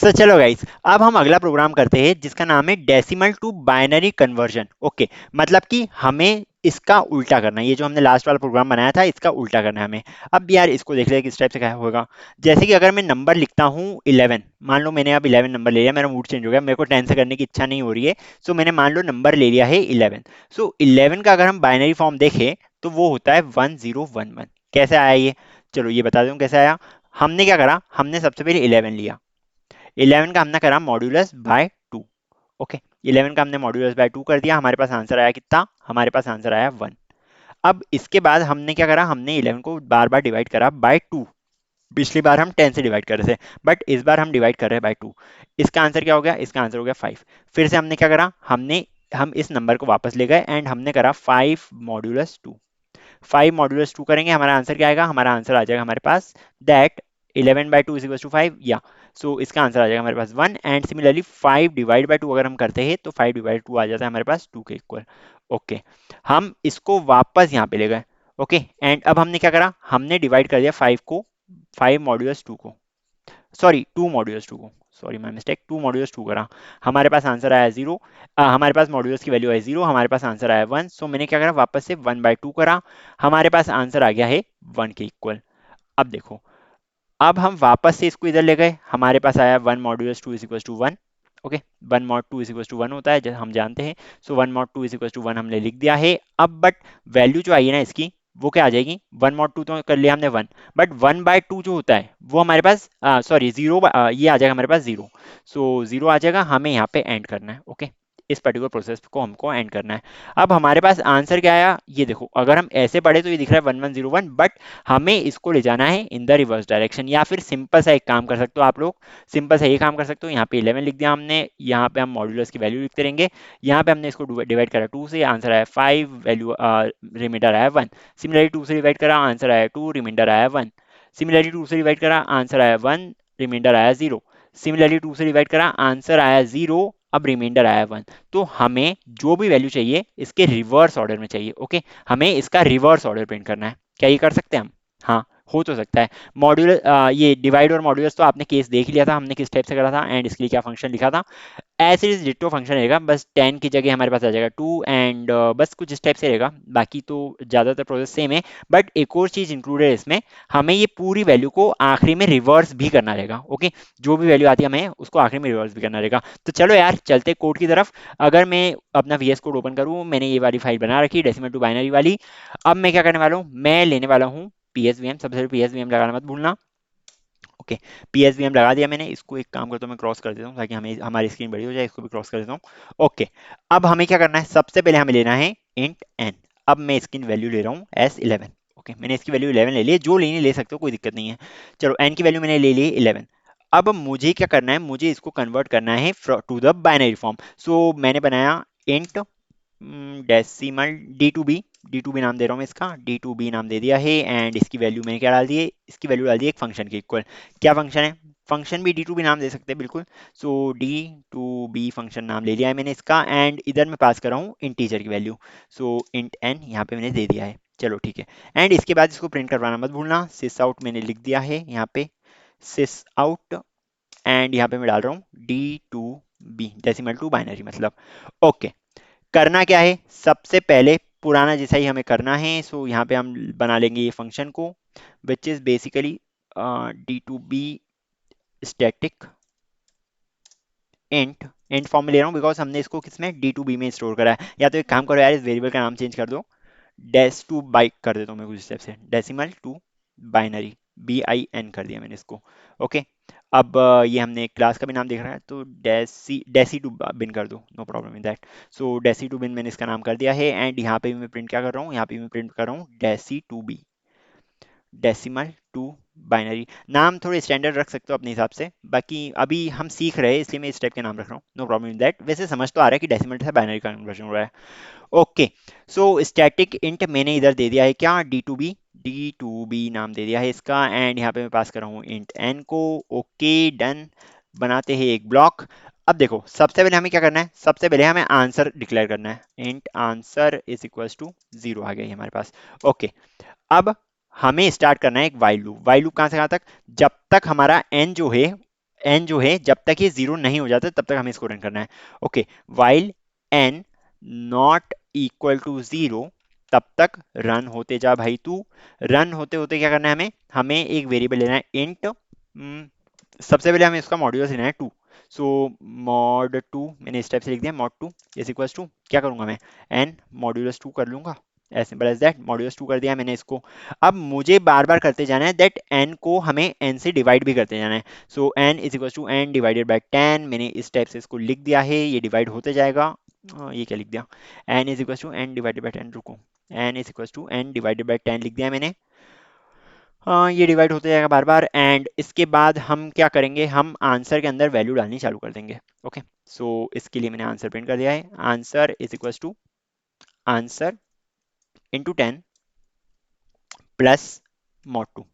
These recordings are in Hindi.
सो चलो गाइस, अब हम अगला प्रोग्राम करते हैं जिसका नाम है decimal to binary conversion. Okay, मतलब कि हमें इसका उल्टा करना है। ये जो हमने लास्ट वाला प्रोग्राम बनाया था इसका उल्टा करना है हमें। अब यार इसको देख ले किस टाइप से क्या होगा। जैसे कि अगर मैं नंबर लिखता हूँ 11, मान लो मैंने अब 11 नंबर ले लिया, मेरा मूड चेंज हो गया, मेरे को 10 से करने की इच्छा नहीं हो रही है। सो मैंने मान लो नंबर ले लिया है 11। सो 11 का अगर हम बाइनरी फॉर्म देखें तो वो होता है 1011। कैसे आया ये, चलो ये बता दूं कैसे आया। हमने क्या करा, हमने सबसे पहले 11 लिया, 11 का हमने करा मॉड्यूलस बाय 2। ओके, 11 का हमने मॉड्यूलस बाय 2 कर दिया, हमारे पास आंसर आया कितना, हमारे पास आंसर आया 1। अब इसके बाद हमने क्या करा, हमने 11 को बार बार डिवाइड करा बाय 2। पिछली बार हम 10 से डिवाइड कर रहे थे, बट इस बार हम डिवाइड कर रहे हैं बाय 2। इसका आंसर क्या हो गया, इसका आंसर हो गया 5। फिर से हमने क्या करा, हम इस नंबर को वापस ले गए एंड हमने करा 5 मॉड्यूलस 2। 5 मॉड्यूलस 2 करेंगे, हमारा आंसर क्या आएगा, हमारा आंसर आ जाएगा हमारे पास that 11 by 2 is equal to 5 या। सो इसका आंसर आ जाएगा हमारे पास 1। एंड सिमिलरली 5 डिवाइड बाई 2 अगर हम करते हैं तो 5 डिवाइड 2 आ जाता है हमारे पास 2 के इक्वल। ओके, हम इसको वापस यहाँ पे ले गए। ओके, एंड अब हमने क्या करा, हमने डिवाइड कर दिया 5 को, 5 मॉड्यूलस 2 को, सॉरी 2 मॉड्यूलस 2 को, सॉरी माय मिस्टेक, 2 मॉड्यूलस 2 करा, हमारे पास आंसर आया 0। हमारे पास मॉड्यूलस की वैल्यू है 0, हमारे पास आंसर आया 1। सो मैंने क्या करा, वापस से 1 बाई 2 करा, हमारे पास आंसर आ गया है 1 के इक्वल। अब देखो, अब हम वापस से इसको इधर ले गए, हमारे पास आया 1 modulus 2 is equal to 1। Okay, 1 mod 2 is equal to 1 होता है जैसे हम जानते हैं। So 1 mod 2 is equal to 1 हमने लिख दिया है। अब बट वैल्यू जो आई है ना इसकी, वो क्या आ जाएगी, 1 मॉड 2 तो कर लिया हमने 1, बट 1 बाय 2 जो होता है वो हमारे पास सॉरी 0, ये आ जाएगा हमारे पास 0। सो 0 आ जाएगा, हमें यहाँ पे एंड करना है। ओके, इस पर्टिकुलर प्रोसेस को हमको एंड करना है। अब हमारे पास आंसर क्या आया, ये देखो, अगर हम ऐसे पढ़े तो ये दिख रहा है 1101, बट हमें इसको ले जाना है इन द रिवर्स डायरेक्शन। या फिर सिंपल सा एक काम कर सकते हो आप लोग, सिंपल सा ये काम कर सकते हो, यहाँ पे 11 लिख दिया हमने, यहाँ पे हम मॉड्यूलस की वैल्यू लिखते रहेंगे, यहाँ पे हमने इसको डिवाइड करा 2 से, आंसर आया 5, वैल्यू रिमाइंडर आया 1। सिमिलरली 2 से डिवाइड करा, आंसर आया 2, रिमाइंडर आया 1। सिमिलरली 2 से डिवाइड करा, आंसर आया 1, रिमाइंडर आया 0। सिमिलरली 2 से डिवाइड करा, आंसर आया 0, अब रिमाइंडर आया 1। तो हमें जो भी वैल्यू चाहिए इसके रिवर्स ऑर्डर में चाहिए। ओके, हमें इसका रिवर्स ऑर्डर प्रिंट करना है। क्या ये कर सकते हैं हम, हाँ हो तो सकता है। मॉड्यूलर ये डिवाइड और मॉड्यूलस तो आपने केस देख लिया था हमने किस टाइप से करा था एंड इसके लिए क्या फंक्शन लिखा था। As it is ditto function रहेगा, बस 10 की जगह हमारे पास आ जाएगा 2 एंड बस कुछ इस टाइप से रहेगा, बाकी तो ज़्यादातर प्रोसेस सेम है। बट एक और चीज़ इंक्लूडेड है इसमें, हमें ये पूरी वैल्यू को आखिरी में रिवर्स भी करना रहेगा। ओके, जो भी वैल्यू आती है हमें उसको आखिरी में रिवर्स भी करना रहेगा। तो चलो यार चलते कोड की तरफ। अगर मैं अपना वीएस कोड ओपन करूँ, मैंने ये वाली फाइल बना रखी है डेसिमल टू बाइनरी वाली। अब मैं क्या करने वाला हूँ, मैं लेने वाला हूँ पीएसवीएम, सबसे पहले पीएसवीएम लगाना मत भूलना। ओके, पीएसवीएम लगा दिया मैंने, इसको एक काम करता हूँ मैं क्रॉस कर देता हूँ ताकि हमें हमारी स्क्रीन बड़ी हो जाए, इसको भी क्रॉस कर देता हूँ। ओके, अब हमें क्या करना है, सबसे पहले हमें लेना है इंट एन। अब मैं इसकी वैल्यू ले रहा हूँ एस 11। ओके, मैंने इसकी वैल्यू 11 ले ली है, जो लेनी ले सकते हो कोई दिक्कत नहीं है। चलो एन की वैल्यू मैंने ले ली 11। अब मुझे क्या करना है, मुझे इसको कन्वर्ट करना है to the binary form. So मैंने बनाया int decimal d to b नाम दे रहा हूँ मैं इसका, डी टू बी नाम दे दिया है। एंड इसकी वैल्यू मैंने क्या डाल दी है, इसकी वैल्यू डाल दी है एक फंक्शन के इक्वल। क्या फंक्शन है, फंक्शन भी डी टू बी नाम दे सकते हैं बिल्कुल। सो डी टू बी फंक्शन नाम ले लिया है मैंने इसका, एंड इधर मैं पास कर रहा हूँ इंटीजर की वैल्यू। सो इंट एन यहाँ पे मैंने दे दिया है, चलो ठीक है। एंड इसके बाद इसको प्रिंट करवाना मत भूलना, सिस आउट मैंने लिख दिया है यहाँ पे, सिस आउट। एंड यहाँ पे मैं डाल रहा हूँ d to b decimal to binary मतलब। ओके, करना क्या है, सबसे पहले पुराना जैसा ही हमें करना है। सो यहाँ पे हम बना लेंगे ये फंक्शन को, which is basically d to b static int. Int form में ले रहा हूँ बिकॉज हमने इसको किसमें डी टू बी में स्टोर करा है। या तो एक काम करो यार, इस वेरिएबल का नाम चेंज कर दो, डेस टू बाइक कर देता हूँ मैं कुछ स्टेप से, डेसिमल टू बाइनरी, BIN कर दिया मैंने इसको। ओके, अब ये हमने क्लास का भी नाम देख रहा है तो डेसी डेसी टू बिन कर दो, no problem in that. So deci to bin मैंने इसका नाम कर दिया है। एंड यहाँ पे भी मैं प्रिंट क्या कर रहा हूँ, यहाँ पे भी मैं प्रिंट कर रहा हूँ deci to b, decimal to binary. नाम थोड़े स्टैंडर्ड रख सकते हो अपने हिसाब से, बाकी अभी हम सीख रहे हैं इसलिए मैं इस टाइप के नाम रख रहा हूँ, नो प्रॉब्लम इन दैट। वैसे समझ तो आ रहा है कि डेसिमल से बाइनरी का कन्वर्जन हो रहा है। ओके, सो स्टैटिक इंट मैंने इधर दे दिया है क्या, डी टू बी नाम दे दिया है इसका। एंड यहाँ पे मैं पास कर रहा हूँ इंट एन को। ओके डन, बनाते हैं एक ब्लॉक। अब देखो सबसे पहले हमें क्या करना है, सबसे पहले हमें आंसर डिक्लेयर करना है, int answer is equals to 0 आ गया ये हमारे पास। ओके, अब हमें स्टार्ट करना है एक वाइल लूप। वाइल लूप कहाँ से कहाँ तक, जब तक हमारा एन जो है एन जो है जब तक ये जीरो नहीं हो जाता तब तक हमें इसको रन करना है। Okay, while n not equal to zero, तब तक रन होते जा भाई तू। रन होते होते क्या करना है हमें, हमें एक वेरिएबल लेना है इंट। सबसे पहले हमें इसका मॉड्यूलस लेना है टू। सो मॉड टू, मैंने इस टाइप से लिख दिया mod two is equals to, क्या करूंगा मैं, एन मॉड्यूलस टू कर लूंगा, as simple as that, modulus two कर दिया मैंने इसको। अब मुझे बार बार करते जाना है दैट एन को हमें एन से डिवाइड भी करते जाना है। So n is equals to n divided by ten, मैंने इस टाइप से इसको लिख दिया है, ये डिवाइड होते जाएगा। ये क्या लिख दिया, n is equals to n divided by ten, रुको, n is equals to n divided by ten लिख दिया मैंने। हाँ, ये डिवाइड होते जाएगा बार बार, एंड इसके बाद हम क्या करेंगे, हम आंसर के अंदर वैल्यू डालनी चालू कर देंगे। ओके, सो इसके लिए मैंने आंसर प्रिंट कर दिया है, answer is equals to answer into ten plus mod two.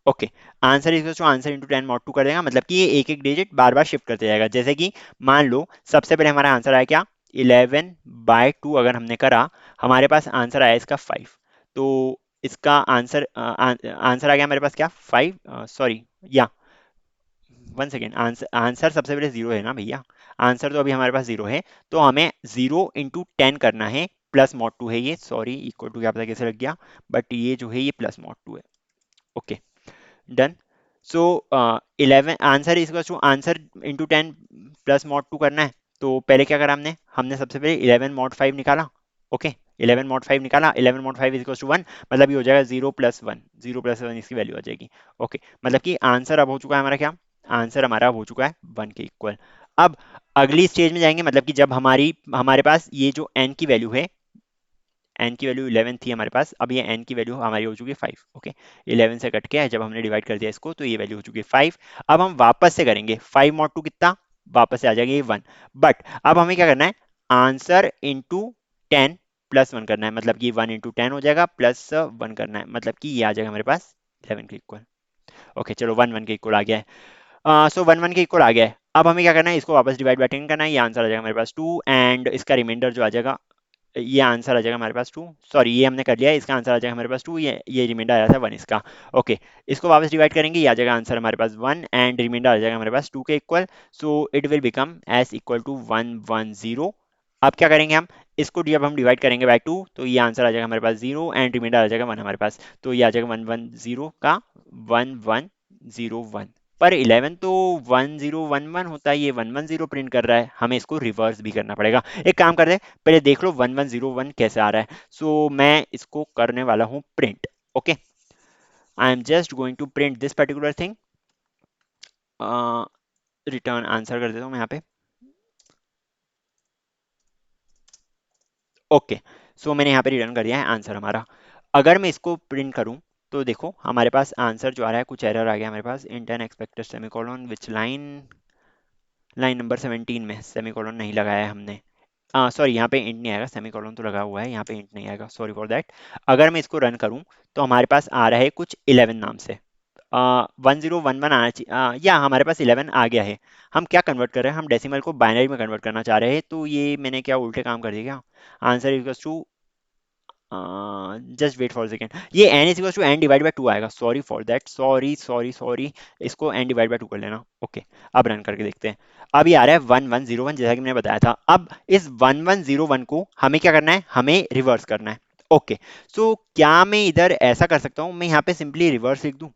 Okay, answer is to answer into ten mod two कर देगा, मतलब कि ये एक एक डिजिट बार बार शिफ्ट करते जाएगा। जैसे कि मान लो सबसे पहले हमारा आंसर आया क्या, 11/2 अगर हमने करा, हमारे पास आंसर आया इसका 5। तो इसका आंसर आंसर आ गया हमारे पास क्या, 5, सॉरी, या 1 सेकेंड, आंसर आंसर सबसे पहले जीरो है ना भैया, आंसर तो अभी हमारे पास जीरो है, तो हमें जीरो इंटू टेन करना है, प्लस मॉड टू है ये, सॉरी इक्वल टू क्या पता कैसे लग गया, बट ये जो है ये प्लस मॉड टू है। Okay, done. So 11 answer is to answer into ten plus mod two करना है। तो पहले क्या करा हमने, हमने सबसे पहले 11 मॉड 5 निकाला। ओके, 11 मॉड 5 निकाला, 11 मॉड 5 इज टू 1, मतलब ये हो जाएगा 0+1, 0+1 इसकी वैल्यू आ जाएगी। ओके, मतलब कि आंसर अब हो चुका है हमारा क्या, आंसर हमारा अब हो चुका है 1 के इक्वल। अब अगली स्टेज में जाएंगे, मतलब कि जब हमारे पास ये जो n की वैल्यू है, एन की वैल्यू 11 थी हमारे पास, अब ये एन की वैल्यू हमारी हो चुकी है 5। ओके, 11 से कट के है जब हमने डिवाइड कर दिया इसको, तो ये वैल्यू हो चुकी है 5। अब हम वापस से करेंगे 5 मॉड टू कितना, वापस से आ जाएगा ये 1। बट अब हमें क्या करना है, answer into ten plus one करना है, मतलब कि 1 इंटू टेन हो जाएगा, प्लस वन करना है, मतलब कि ये आ जाएगा हमारे पास 11 के इक्वल। ओके, चलो 1 1 के इक्वल आ गया है। सो 1 1 के इक्वल आ गया है। अब हमें क्या करना है, इसको वापस डिवाइड बाई 10 करना है, ये आंसर आ जाएगा हमारे पास 2, एंड इसका रिमाइंडर जो आ जाएगा, ये आंसर आ जाएगा हमारे पास 2, सॉरी ये हमने कर लिया है, इसका आंसर आ जाएगा हमारे पास 2, ये रिमाइंडर आया था 1 इसका। ओके, इसको वापस डिवाइड करेंगे, ये आ जाएगा आंसर हमारे पास 1, एंड रिमाइंडर आ जाएगा हमारे पास 2 के equal. So it will become as equal to 1 1 0। अब क्या करेंगे हम, इसको जब हम डिवाइड करेंगे बाय 2, तो ये आंसर आ जाएगा हमारे पास 0, एंड रिमाइंडर आ जाएगा 1 हमारे पास, तो ये आ जाएगा 1 1 0 का 1 1 0 1। पर 11 तो 1011 होता है, ये 1 1 0 प्रिंट कर रहा है, हमें इसको रिवर्स भी करना पड़ेगा। एक काम करते हैं, पहले देख लो 1101 कैसे आ रहा है। सो मैं इसको करने वाला हूँ print. Okay, I am just going to print this particular thing, return answer कर देता हूँ मैं यहाँ पे। ओके, सो मैंने यहाँ पे रिटर्न कर दिया है आंसर हमारा। अगर मैं इसको प्रिंट करूँ, तो देखो हमारे पास आंसर जो आ रहा है, कुछ एरर आ गया हमारे पास, int n expected semicolon which line, line number 17 में सेमीकोलन नहीं लगाया है हमने। सॉरी, यहाँ पे इंट नहीं आएगा, सेमीकोलन तो लगा हुआ है, यहाँ पे इंट नहीं आएगा, सॉरी फॉर दैट। अगर मैं इसको रन करूँ, तो हमारे पास आ रहा है कुछ 11 नाम से, 1011 आना चाहिए, या हमारे पास 11 आ गया है। हम क्या कन्वर्ट कर रहे हैं, हम डेसिमल को बाइनरी में कन्वर्ट करना चाह रहे हैं, तो ये मैंने क्या उल्टे काम कर दिया क्या, answer equals to, just wait for second, ये n is equal to n divide by two आएगा, sorry for that, sorry sorry sorry, इसको एन डिवाइड बाई टू कर लेना। ओके, अब रन करके देखते हैं। अब ये आ रहा है 1101, जैसा कि मैंने बताया था। अब इस 1101 को हमें क्या करना है, हमें रिवर्स करना है। ओके, सो क्या मैं इधर ऐसा कर सकता हूँ, मैं यहाँ पे सिंपली रिवर्स लिख दूँ,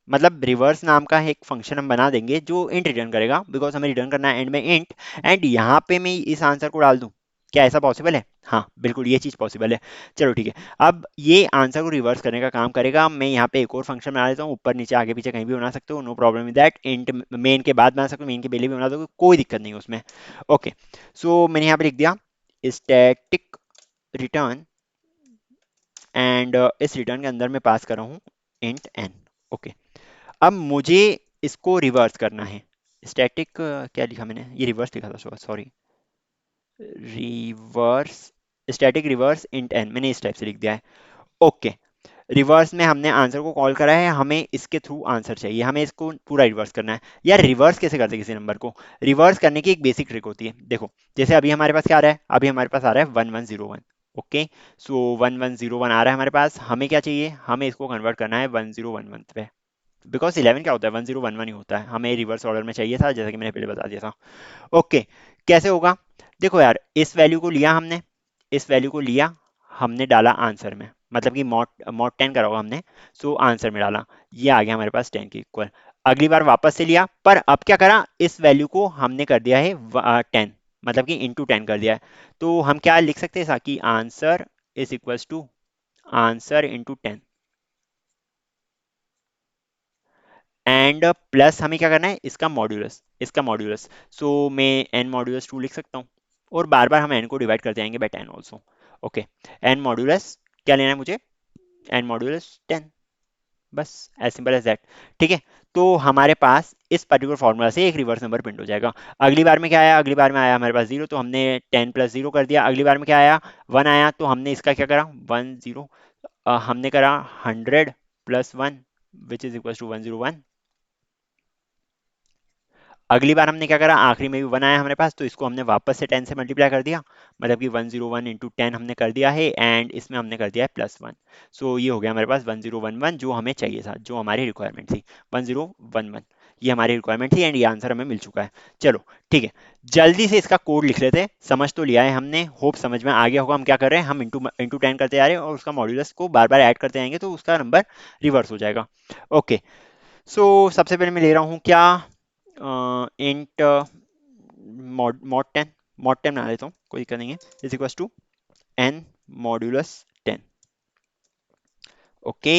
मतलब रिवर्स नाम का एक फंक्शन हम बना देंगे जो इंट रिटर्न करेगा, बिकॉज हमें रिटर्न करना है एंड में इंट, एंड यहाँ पे मैं इस आंसर को डाल दूं। क्या ऐसा पॉसिबल है, हाँ बिल्कुल ये चीज़ पॉसिबल है। चलो ठीक है, अब ये आंसर को रिवर्स करने का काम करेगा। मैं यहाँ पे एक और फंक्शन बना देता हूँ, ऊपर नीचे आगे पीछे कहीं भी बना सकते हो, no problem with that, int main के बाद बना सकते हो, मेन के पहले भी बना दो, कोई दिक्कत नहीं है उसमें। ओके, सो मैंने यहाँ पे लिख दिया स्टैटिक रिटर्न, एंड इस रिटर्न के अंदर मैं पास कर रहा हूँ इंट एन। ओके, अब मुझे इसको रिवर्स करना है, स्टैटिक क्या लिखा मैंने, ये रिवर्स लिखा था, sorry, reverse, static reverse int n, मैंने इस टाइप से लिख दिया है। ओके, रिवर्स में हमने आंसर को कॉल करा है, हमें इसके थ्रू आंसर चाहिए, हमें इसको पूरा रिवर्स करना है। यार रिवर्स कैसे करते हैं किसी नंबर को, रिवर्स करने की एक बेसिक ट्रिक होती है, देखो जैसे अभी हमारे पास क्या आ रहा है, अभी हमारे पास आ रहा है 1101। ओके, सो 1101 आ रहा है हमारे पास, हमें क्या चाहिए, हमें इसको कन्वर्ट करना है 1011 पे। बिकॉज 11 क्या होता है, 1011 ही होता है, हमें रिवर्स ऑर्डर में चाहिए था जैसा कि मैंने पहले बता दिया था। ओके, कैसे होगा? देखो यार, इस वैल्यू को लिया हमने, इस वैल्यू को लिया, हमने डाला आंसर में, मतलब कि मॉड मॉड 10 करा होगा हमने, सो आंसर में डाला, ये आ गया हमारे पास 10 के इक्वल। अगली बार वापस से लिया, पर अब क्या करा, इस वैल्यू को हमने कर दिया है 10, मतलब कि इंटू 10 कर दिया है। तो हम क्या लिख सकते हैं कि answer is equals to answer into 10, and plus हमें क्या करना है, इसका मॉड्यूलस, इसका मॉड्यूलस। सो मैं एन मॉड्यूलस 2 लिख सकता हूँ, और बार बार हम एन को डिवाइड करते जाएंगे by 10 also. Okay, n modulus क्या लेना है मुझे, एन मॉड्यूलस 10, बस एज सिंपल एज दैट। ठीक है, तो हमारे पास इस पर्टिकुलर फॉर्मूला से एक रिवर्स नंबर प्रिंट हो जाएगा। अगली बार में क्या आया, अगली बार में आया हमारे पास जीरो, तो हमने 10 प्लस जीरो कर दिया। अगली बार में क्या आया, 1 आया, तो हमने इसका क्या करा, 10, हमने करा 100 plus 1 which is equal to 101। अगली बार हमने क्या करा, आखिरी में भी 1 आया हमारे पास, तो इसको हमने वापस से 10 से मल्टीप्लाई कर दिया, मतलब कि 101 इंटू 10 हमने कर दिया है, एंड इसमें हमने कर दिया है +1। सो ये हो गया हमारे पास 1011, जो हमें चाहिए था, जो हमारी रिक्वायरमेंट थी, 1011, ये हमारी रिक्वायरमेंट थी, एंड ये आंसर हमें मिल चुका है। चलो ठीक है, जल्दी से इसका कोड लिख लेते हैं, समझ तो लिया है हमने, होप समझ में आ गया होगा हम क्या कर रहे हैं, हम इंटू इंटू 10 करते जा रहे हैं, और उसका मॉड्यूलस को बार बार ऐड करते जाएंगे, तो उसका नंबर रिवर्स हो जाएगा। ओके, सो सबसे पहले मैं ले रहा हूँ क्या, इंट मॉड 10 बना लेता हूँ, कोई दिक्कत नहीं है, is equal to n modulus 10। Okay,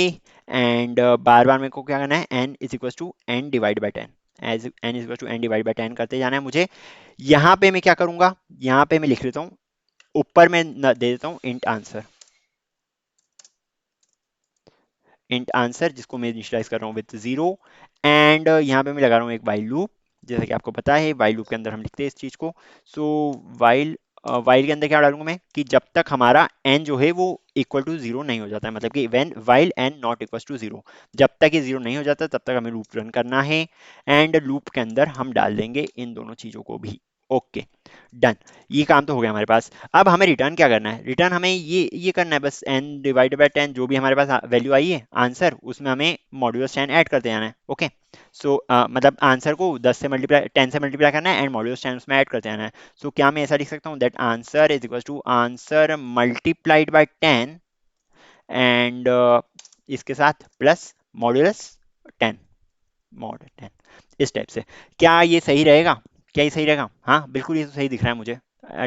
and बार बार मेरे को क्या करना है, n is equal to n divide by 10, as n is equal to n divide by 10 करते जाना है मुझे। यहाँ पे मैं क्या करूंगा, यहाँ पे मैं लिख लेता हूँ, ऊपर मैं दे देता हूँ इंट आंसर, इंट आंसर जिसको मैं इनिशियलाइज कर रहा हूँ विद जीरो, एंड यहाँ पे मैं लगा रहा हूँ एक वाइल लूप, जैसा कि आपको पता है वाइल लूप के अंदर हम लिखते हैं इस चीज को। सो वाइल वाइल के अंदर क्या डालूंगा मैं, कि जब तक हमारा एन जो है वो इक्वल टू जीरो नहीं हो जाता है, मतलब कि when while n not equal to zero, जब तक ये जीरो नहीं हो जाता तब तक हमें लूप रन करना है, एंड लूप के अंदर हम डाल देंगे इन दोनों चीजों को भी। ओके, डन, ये काम तो हो गया हमारे पास। अब हमें रिटर्न क्या करना है, रिटर्न हमें ये करना है बस, एन डिवाइडेड बाय 10, जो भी हमारे पास वैल्यू आई है आंसर, उसमें हमें मॉड्यूलस 10 ऐड करते जाना है। ओके, सो मतलब आंसर को 10 से मल्टीप्लाई 10 से मल्टीप्लाई करना है, एंड मॉड्यूलस 10 उसमें ऐड करते जाना है। सो क्या मैं ऐसा लिख सकता हूँ, that answer is equal to answer multiplied by 10, and इसके साथ प्लस मॉड्यूलस 10, मॉड 10, इस टाइप से। क्या ये सही रहेगा, क्या ये सही रहेगा? हाँ बिल्कुल, ये तो सही दिख रहा है मुझे।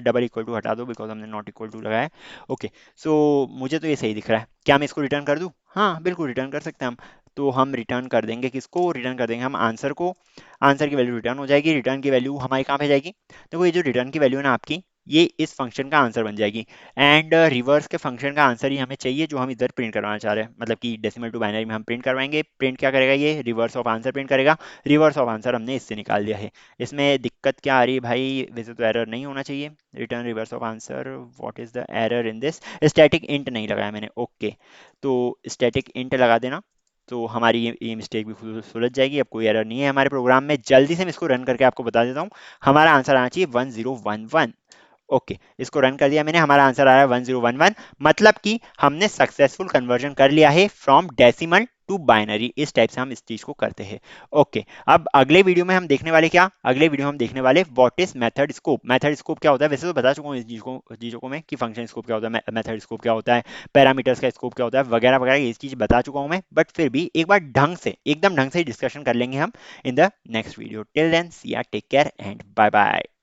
डबल इक्वल टू हटा दो, बिकॉज हमने नॉट इक्वल टू लगाया है। ओके, सो मुझे तो ये सही दिख रहा है, क्या मैं इसको रिटर्न कर दूँ? हाँ बिल्कुल, रिटर्न कर सकते हैं हम। तो हम रिटर्न कर देंगे किसको, रिटर्न कर देंगे हम आंसर को, आंसर की वैल्यू रिटर्न हो जाएगी, रिटर्न की वैल्यू हमारी कहाँ पे जाएगी, देखो ये जो रिटर्न की वैल्यू है ना आपकी, ये इस फंक्शन का आंसर बन जाएगी, एंड रिवर्स के फंक्शन का आंसर ही हमें चाहिए जो हम इधर प्रिंट करवाना चाह रहे हैं, मतलब कि डेसिमल टू बाइनरी में हम प्रिंट करवाएंगे, प्रिंट क्या करेगा, ये रिवर्स ऑफ आंसर प्रिंट करेगा। रिवर्स ऑफ आंसर हमने इससे निकाल दिया है। इसमें दिक्कत क्या आ रही है भाई, वैसे तो एरर नहीं होना चाहिए, return reverse of answer, what is the error in this, static int नहीं लगाया मैंने। ओके, तो स्टैटिक इंट लगा देना, तो हमारी ये मिस्टेक भी सुलझ जाएगी, अब कोई एरर नहीं है हमारे प्रोग्राम में। जल्दी से मैं इसको रन करके आपको बता देता हूँ, हमारा आंसर आना चाहिए 1011। ओके, इसको रन कर दिया मैंने, हमारा आंसर आ रहा है 1011, मतलब कि हमने सक्सेसफुल कन्वर्जन कर लिया है फ्रॉम डेसिमल टू बाइनरी। इस टाइप से हम इस चीज को करते हैं। ओके, अब अगले वीडियो में हम देखने वाले क्या, अगले वीडियो में हम देखने वाले what is method scope. Method scope क्या होता है, वैसे तो बता चुका हूँ इस चीजों को मैं, कि फंक्शन स्कोप क्या होता है, मेथड स्कोप क्या होता है, पैरामीटर्स का स्कोप क्या होता है, वगैरह वगैरह, ये चीज बता चुका हूँ मैं, बट फिर भी एक बार ढंग से, एकदम ढंग से डिस्कशन कर लेंगे हम in the next video. Till then see ya, take care and bye bye.